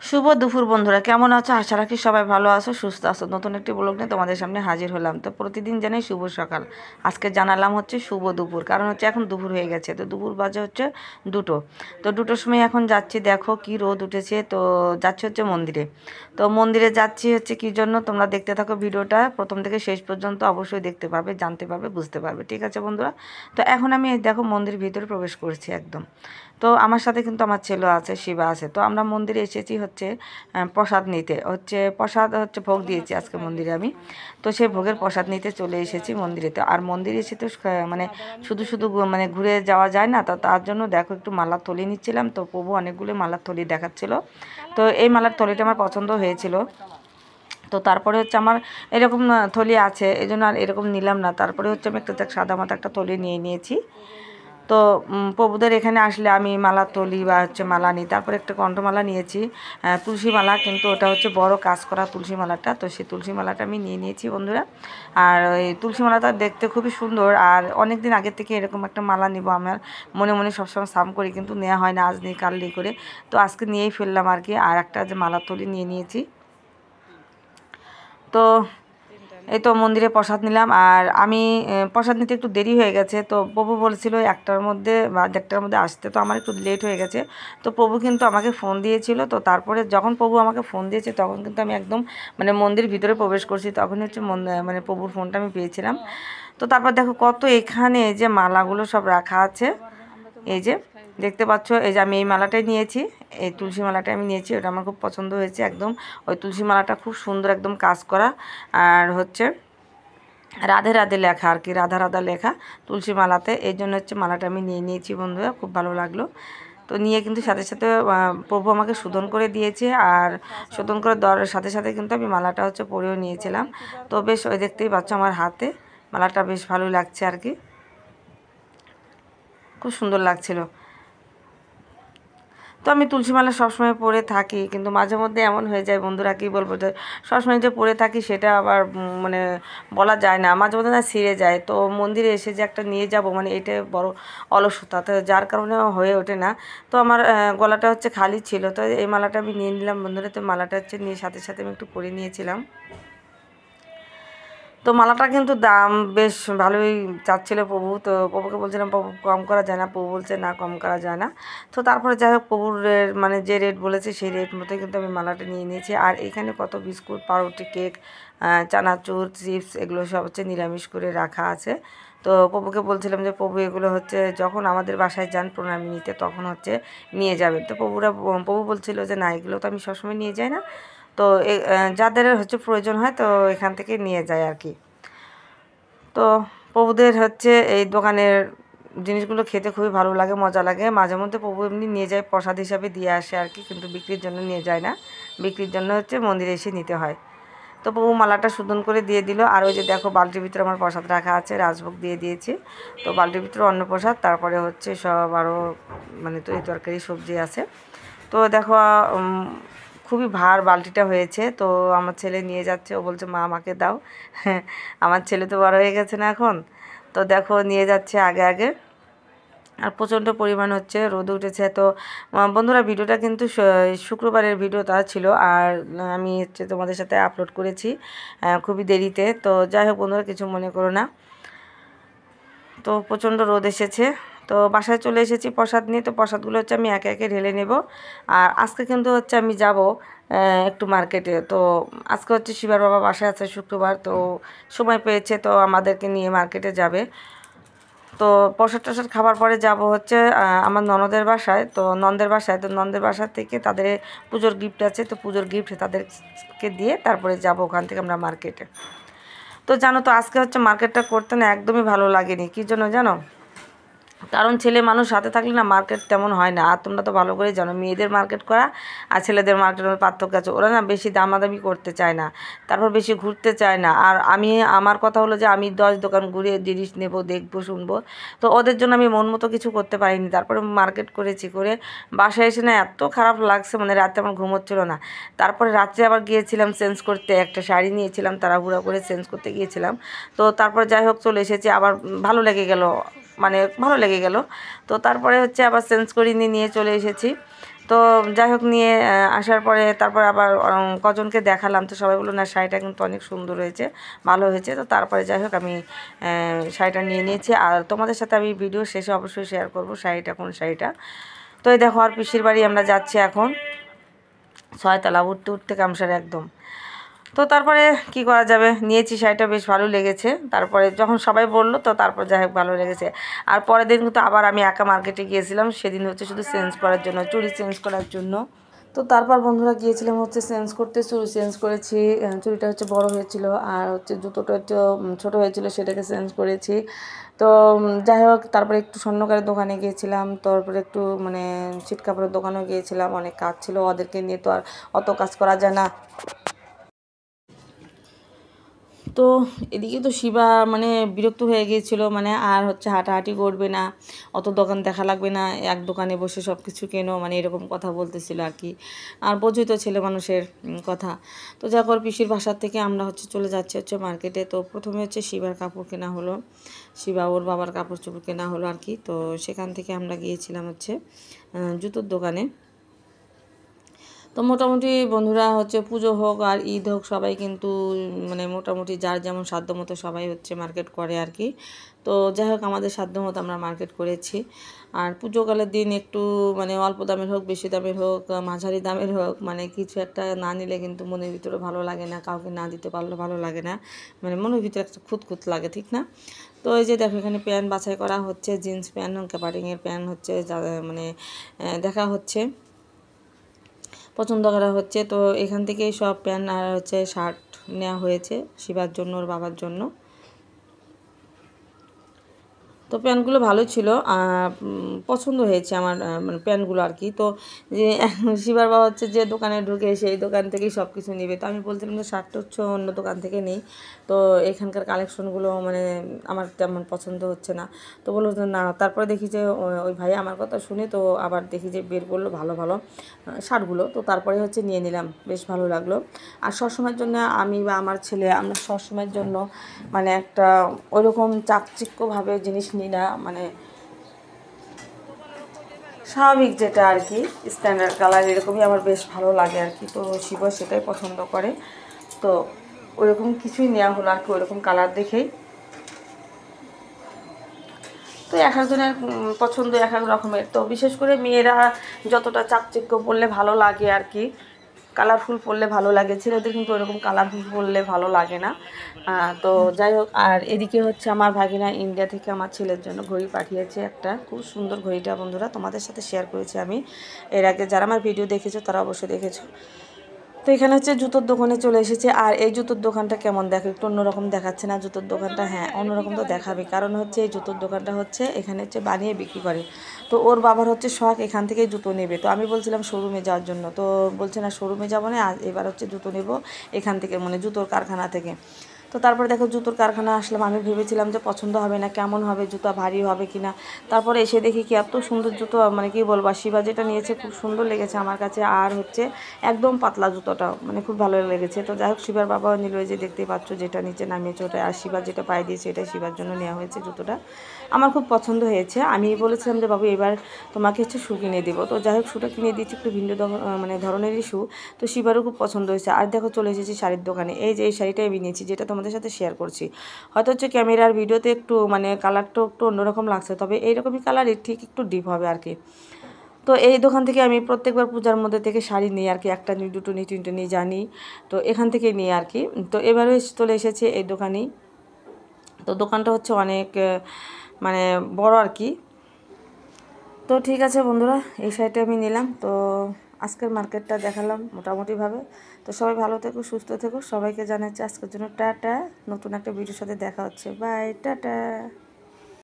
শুভ দুপুর বন্ধুরা, কেমন আছো? আশা রাখি সবাই ভালো আছো, সুস্থ আছো। নতুন একটি ব্লগ নিয়ে তোমাদের সামনে হাজির হলাম। তো প্রতিদিন জানাই শুভ সকাল, আজকে জানালাম হচ্ছে শুভ দুপুর, কারণ হচ্ছে এখন দুপুর হয়ে গেছে। তো দুপুর বাজে হচ্ছে 2টো। তো 2টোর সময় এখন যাচ্ছি, দেখো কি রোদ উঠেছে। তো যাচ্ছি হচ্ছে মন্দিরে। তো মন্দিরে যাচ্ছি হচ্ছে কি জন্য, তোমরা দেখতে থাকো ভিডিওটা প্রথম থেকে শেষ পর্যন্ত, অবশ্যই দেখতে পাবে, জানতে পারবে, বুঝতে পারবে। ঠিক আছে বন্ধুরা? তো এখন আমি দেখো মন্দিরের ভিতরে প্রবেশ করছি একদম। তো আমার সাথে কিন্তু আমার ছেলে আছে, শিবা আছে। তো আমরা মন্দিরে এসেছি হচ্ছে প্রসাদ নিতে, প্রসাদ হচ্ছে ভোগ দিয়েছি আজকে মন্দিরে আমি। তো সেই ভোগের প্রসাদ নিতে চলে এসেছি মন্দিরেতে। আর মন্দিরে এসে তো মানে শুধু শুধু মানে ঘুরে যাওয়া যায় না। তো তার জন্য দেখো একটু মালার থলি নিচ্ছিলাম। তো প্রভু অনেকগুলো মালার থলি দেখাচ্ছিল। তো এই মালার থলিটা আমার পছন্দ হয়েছিল। তো তারপরে হচ্ছে আমার এরকম থলি আছে, এই জন্য আর এরকম নিলাম না। তারপরে হচ্ছে আমি একটা সাদা মাথা একটা থলি নিয়ে নিয়েছি। তো প্রভুদের এখানে আসলে আমি মালা তলি বা হচ্ছে মালা নিই। তারপরে একটা কণ্ঠমালা নিয়েছি, তুলসী মালা, কিন্তু ওটা হচ্ছে বড় কাজ করা তুলসী মালাটা। তো সেই তুলসী মালাটা আমি নিয়ে নিয়েছি বন্ধুরা। আর ওই তুলসী মালাটা দেখতে খুবই সুন্দর। আর অনেক দিন আগের থেকে এরকম একটা মালা নিব আমার মনে মনে সবসময় সাম করি, কিন্তু নেওয়া হয় না, আজ নেই কাল নেই করে। তো আজকে নিয়েই ফেললাম আর কি। আর একটা যে মালা তলি নিয়ে নিয়েছি। তো এই তো মন্দিরে প্রসাদ নিলাম। আর আমি প্রসাদ নিতে একটু দেরি হয়ে গেছে। তো প্রভু বলছিল 1টার মধ্যে বা 1টার মধ্যে আসতে, তো আমার একটু লেট হয়ে গেছে। তো প্রভু কিন্তু আমাকে ফোন দিয়েছিল। তো তারপরে যখন প্রভু আমাকে ফোন দিয়েছে তখন কিন্তু আমি একদম মানে মন্দির ভিতরে প্রবেশ করছি, তখন হচ্ছে মানে প্রভুর ফোনটা আমি পেয়েছিলাম। তো তারপর দেখো কত এখানে যে মালাগুলো সব রাখা আছে, এই যে দেখতে পাচ্ছ। এই যে আমি এই মালাটাই নিয়েছি, এই তুলসী মালাটা আমি নিয়েছি। ওটা আমার খুব পছন্দ হয়েছে একদম। ওই তুলসী মালাটা খুব সুন্দর একদম কাজ করা। আর হচ্ছে রাধে রাধে লেখা আর কি, রাধা রাধা লেখা তুলসী মালাতে। এই জন্য হচ্ছে মালাটা আমি নিয়ে নিয়েছি বন্ধুরা, খুব ভালো লাগলো। তো নিয়ে কিন্তু সাথে সাথে প্রভু আমাকে শোধন করে দিয়েছে। আর শোধন করে দেওয়ার সাথে সাথে কিন্তু আমি মালাটা হচ্ছে পরেও নিয়েছিলাম। তো বেশ ওই দেখতেই পাচ্ছ আমার হাতে মালাটা বেশ ভালো লাগছে আর কি, খুব সুন্দর লাগছিল। তো আমি তুলসী মালা সবসময় পরে থাকি, কিন্তু মাঝে মধ্যে এমন হয়ে যায় বন্ধুরা, কী বলবো, যে সবসময় যে পরে থাকি সেটা আবার মানে বলা যায় না, মাঝে মধ্যে না ছিঁড়ে যায়। তো মন্দিরে এসে যে একটা নিয়ে যাব, মানে এটা বড় অলসতা, তো যার কারণে হয়ে ওঠে না। তো আমার গলাটা হচ্ছে খালি ছিল, তো এই মালাটা আমি নিয়ে নিলাম বন্ধুরা। তো মালাটা হচ্ছে নিয়ে সাথে সাথে আমি একটু পরে নিয়েছিলাম। তো মালাটা কিন্তু দাম বেশ ভালোই চাচ্ছিল প্রভু। তো প্রভুকে বলছিলাম প্রভু কম করা যায় না, প্রভু বলছে না কম করা যায় না। তো তারপরে যাই হোক প্রভুর মানে যে রেট বলেছে সেই রেট মতো কিন্তু আমি মালাটা নিয়ে নিয়েছি। আর এখানে কত বিস্কুট, পাউরুটি, কেক, চানাচুর, চিপস, এগুলো সব হচ্ছে নিরামিষ করে রাখা আছে। তো প্রভুকে বলছিলাম যে প্রভু এগুলো হচ্ছে যখন আমাদের বাসায় যান প্রণামী নিতে তখন হচ্ছে নিয়ে যাবেন। তো প্রভু বলছিল যে না, এগুলো তো আমি সবসময় নিয়ে যাই না। তো যাদের হচ্ছে প্রয়োজন হয় তো এখান থেকে নিয়ে যায় আর কি। তো প্রভুদের হচ্ছে এই দোকানের জিনিসগুলো খেতে খুবই ভালো লাগে, মজা লাগে। মাঝে মধ্যে প্রভু এমনি নিয়ে যায়, প্রসাদ হিসাবে দিয়ে আসে আর কি, কিন্তু বিক্রির জন্য নিয়ে যায় না। বিক্রির জন্য হচ্ছে মন্দিরে এসে নিতে হয়। তো প্রভু মালাটা শোধন করে দিয়ে দিল। আর ওই যে দেখো বালতির ভিতরে আমার প্রসাদ রাখা আছে, রাজভোগ দিয়ে দিয়েছি। তো বালতির ভিতরে অন্ন প্রসাদ, তারপরে হচ্ছে সব আরও মানে তরকারি সবজি আছে। তো দেখো খুবই ভার বালতিটা হয়েছে। তো আমার ছেলে নিয়ে যাচ্ছে, ও বলছে মা আমাকে দাও। হ্যাঁ, আমার ছেলে তো বড় হয়ে গেছে না এখন। তো দেখো নিয়ে যাচ্ছে আগে আগে। আর প্রচণ্ড পরিমাণ হচ্ছে রোদ উঠেছে। তো বন্ধুরা ভিডিওটা কিন্তু শুক্রবারের ভিডিওটা ছিল। আর আমি হচ্ছে তোমাদের সাথে আপলোড করেছি খুবই দেরিতে। তো যাই হোক বন্ধুরা, কিছু মনে করো না। তো প্রচণ্ড রোদ এসেছে। তো বাসায় চলে এসেছি প্রসাদ নিয়ে। তো প্রসাদগুলো হচ্ছে আমি একে একে ঢেলে নেব। আর আজকে কিন্তু হচ্ছে আমি যাব একটু মার্কেটে। তো আজকে হচ্ছে শিবার বাবা বাসায় আছে, শুক্রবার, তো সময় পেয়েছে, তো আমাদেরকে নিয়ে মার্কেটে যাবে। তো প্রসাদ টসাদ খাবার পরে যাব হচ্ছে আমার ননদের বাসায়। তো ননদের বাসায়, তো ননদের বাসা থেকে তাদের পুজোর গিফট আছে, তো পুজোর গিফট তাদেরকে দিয়ে তারপরে যাব ওখান থেকে আমরা মার্কেটে। তো জানো তো আজকে হচ্ছে মার্কেটটা করতে না একদমই ভালো লাগেনি। কী জন্য জানো? কারণ ছেলে মানুষ সাথে থাকলে না মার্কেট তেমন হয় না। আর তোমরা তো ভালো করেই জানো মেয়েদের মার্কেট করা আর ছেলেদের মার্কেটের পার্থক্য আছে। ওরা না বেশি দামাদামি করতে চায় না, তারপর বেশি ঘুরতে চায় না। আর আমার কথা হলো যে আমি 10 দোকান ঘুরে জিনিস নেব, দেখবো, শুনবো। তো ওদের জন্য আমি মন মতো কিছু করতে পারিনি। তারপরে মার্কেট করেছি, করে বাসায় এসে না এত খারাপ লাগছে, মানে রাতে আমার ঘুম হচ্ছিল না। তারপরে রাত্রে আবার গিয়েছিলাম চেঞ্জ করতে, একটা শাড়ি নিয়েছিলাম, তাড়াহুড়া করে চেঞ্জ করতে গিয়েছিলাম। তো তারপর যাই হোক চলে এসেছি, আবার ভালো লেগে গেল, মানে ভালো লেগে গেল। তো তারপরে হচ্ছে আবার চেঞ্জ করে নিয়ে চলে এসেছি। তো তো যাই হোক নিয়ে আসার পরে তারপর আবার কজনকে দেখালাম, তো সবাই বললো না শাড়িটা কিন্তু অনেক সুন্দর হয়েছে, ভালো হয়েছে। তো তারপরে যাই হোক আমি শাড়িটা নিয়ে নিয়েছি, আর তোমাদের সাথে আমি ভিডিও শেষে অবশ্যই শেয়ার করবো শাড়িটা, কোন শাড়িটা। তো এই দেখো, আর পিসির বাড়ি আমরা যাচ্ছি এখন, 6 তলা উঠতে উঠতে কামসার একদম। তো তারপরে কি করা যাবে, নিয়েছি শাড়িটা, বেশ ভালো লেগেছে। তারপরে যখন সবাই বললো তো তারপর যাই হোক ভালো লেগেছে। আর পরের দিন কিন্তু আবার আমি একা মার্কেটে গিয়েছিলাম, সেদিন হচ্ছে শুধু চেঞ্জ করার জন্য, চুড়ি চেঞ্জ করার জন্য। তো তারপর বন্ধুরা গিয়েছিলাম হচ্ছে চেঞ্জ করতে, চুড়ি চেঞ্জ করেছি, চুড়িটা হচ্ছে বড় হয়েছিল, আর হচ্ছে জুতোটা একটু ছোটো হয়েছিল, সেটাকে চেঞ্জ করেছি। তো যাই হোক তারপরে একটু স্বর্ণকারের দোকানে গিয়েছিলাম, তারপরে একটু মানে ছিট কাপড়ের দোকানেও গিয়েছিলাম, অনেক কাজ ছিল, ওদেরকে নিয়ে তো আর অত কাজ করা যায় না। তো এদিকে তো শিবা মানে বিরক্ত হয়ে গিয়েছিলো, মানে আর হচ্ছে হাঁটাহাঁটি করবে না, অত দোকান দেখা লাগবে না, এক দোকানে বসে সব কিছু কেনো, মানে এরকম কথা বলতেছিল আর কি। আর বোঝোই তো ছেলে মানুষের কথা। তো যা কর পিসির বাসার থেকে আমরা হচ্ছে চলে যাচ্ছি হচ্ছে মার্কেটে। তো প্রথমে হচ্ছে শিবার কাপড় কেনা হলো, শিবা ওর বাবার কাপড় চোপড় কেনা হলো আর কি। তো সেখান থেকে আমরা গিয়েছিলাম হচ্ছে জুতোর দোকানে। তো মোটামুটি বন্ধুরা হচ্ছে পুজো হোক আর ঈদ হোক, সবাই কিন্তু মানে মোটামুটি যার যেমন সাধ্য মতো সবাই হচ্ছে মার্কেট করে আর কি। তো যাই হোক আমাদের সাধ্য মতো আমরা মার্কেট করেছি। আর পুজোকালের দিন একটু মানে অল্প দামের হোক, বেশি দামের হোক, মাঝারি দামের হোক, মানে কিছু একটা না নিলে কিন্তু মনের ভিতরে ভালো লাগে না, কাউকে না দিতে পারলে ভালো লাগে না, মানে মনের ভিতরে একটা খুঁত লাগে, ঠিক না? তো এই যে দেখো এখানে প্যান্ট বাছাই করা হচ্ছে, জিন্স প্যান্ট, ক্যাপারিংয়ের প্যান্ট হচ্ছে মানে দেখা হচ্ছে, পছন্দ করা হচ্ছে। তো এখান থেকেই সব প্যান্ট আর হচ্ছে শার্ট নেওয়া হয়েছে শিবার জন্য, ওর বাবার জন্য। তো প্যান্টগুলো ভালো ছিল, পছন্দ হয়েছে আমার মানে প্যান্টগুলো আর কি। তো যে শিবার বাবা হচ্ছে যে দোকানে ঢুকে সেই দোকান থেকেই সব কিছু নেবে। তো আমি বলছিলাম যে শার্টটা হচ্ছে অন্য দোকান থেকে নেই, তো এখানকার কালেকশনগুলো মানে আমার তেমন পছন্দ হচ্ছে না। তো বললো যে না, তারপরে দেখি যে ওই ভাই আমার কথা শুনে তো আবার দেখি যে বের করলো ভালো ভালো শার্টগুলো। তো তারপরে হচ্ছে নিয়ে নিলাম, বেশ ভালো লাগলো। আর সবসময়ের জন্য আমি বা আমার ছেলে, আমরা সবসময়ের জন্য মানে একটা ওইরকম চাকচিক্যভাবে জিনিস নিই না, মানে স্বাভাবিক যেটা আর কি, স্ট্যান্ডার্ড কালার এরকমই আমার বেশ ভালো লাগে আর কি। তো শিব সেটাই পছন্দ করে, তো ওইরকম কিছুই নেওয়া হলো আর কি, ওইরকম কালার দেখেই। তো এক একজনের পছন্দ এক এক রকমের। তো বিশেষ করে মেয়েরা যতটা চাকচিক্য পরলে ভালো লাগে আর কি, কালারফুল পরলে ভালো লাগে, ছেলেদের কিন্তু ওরকম কালারফুল পরলে ভালো লাগে না। তো যাই হোক, আর এদিকে হচ্ছে আমার ভাগিনা ইন্ডিয়া থেকে আমার ছেলের জন্য ঘড়ি পাঠিয়েছে, একটা খুব সুন্দর ঘড়িটা বন্ধুরা তোমাদের সাথে শেয়ার করেছি আমি এর আগে, যারা আমার ভিডিও দেখেছো তারা অবশ্যই দেখেছো। তো এখানে হচ্ছে জুতোর দোকানে চলে এসেছে। আর এই জুতোর দোকানটা কেমন দেখো, একটু অন্যরকম দেখাচ্ছে না জুতোর দোকানটা? হ্যাঁ, অন্যরকম তো দেখাবে, কারণ হচ্ছে এই জুতোর দোকানটা হচ্ছে এখানে হচ্ছে বানিয়ে বিক্রি করে। তো ওর বাবার হচ্ছে শখ এখান থেকেই জুতো নেবে। তো আমি বলছিলাম শোরুমে যাওয়ার জন্য, তো বলছে না শোরুমে যাবো না, এবার হচ্ছে জুতো নেব এখান থেকে, মানে জুতোর কারখানা থেকে। তো তারপরে দেখো জুতোর কারখানা আসলাম, আমি ভেবেছিলাম যে পছন্দ হবে না, কেমন হবে জুতো, ভারী হবে কি না। তারপরে এসে দেখি কি এত সুন্দর জুতো, মানে কি বলবো, শিবা যেটা নিয়েছে খুব সুন্দর লেগেছে আমার কাছে। আর হচ্ছে একদম পাতলা জুতোটা, মানে খুব ভালো লেগেছে। তো যাই হোক শিবার বাবাও নিল, যে দেখতেই পাচ্ছ যেটা নিচে নামিয়েছে ওটা, আর শিবার যেটা পায়ে দিয়েছে এটাই শিবার জন্য নেওয়া হয়েছে জুতোটা। আমার খুব পছন্দ হয়েছে। আমি বলেছিলাম যে বাবু এবার তোমাকে হচ্ছে শু কিনে দেবো। তো যাই হোক শুটা কিনে দিয়েছি, একটু ভিন্ন মানে ধরনেরই শু। তো শিবারও খুব পছন্দ হয়েছে। আর দেখো চলে এসেছি শাড়ির দোকানে, এই যে এই শাড়িটাই আমি নিয়েছি, যেটা তোমাদের সাথে শেয়ার করছি। হয়তো হচ্ছে ক্যামেরার ভিডিওতে একটু মানে কালারটা একটু অন্যরকম লাগছে, তবে এইরকমই কালারই, ঠিক একটু ডিপ হবে আর কি। তো এই দোকান থেকে আমি প্রত্যেকবার পূজার মধ্যে থেকে শাড়ি নিই আর কি, একটা নিই, দুটো নিই, তিনটে নিই, জানি। তো এখান থেকে নিই আর কি। তো এবারে চলে এসেছে এই দোকানেই। তো দোকানটা হচ্ছে অনেক মানে বড় আর কি। তো ঠিক আছে বন্ধুরা, এই শাড়িটা আমি নিলাম। তো আজকের মার্কেটটা দেখালাম মোটামুটিভাবে। তো সবাই ভালো থেকো, সুস্থ থেকো, সবাইকে জানাচ্ছি আজকের জন্য টাটা। নতুন একটা ভিডিওর সাথে দেখা হচ্ছে, বাই, টাটা।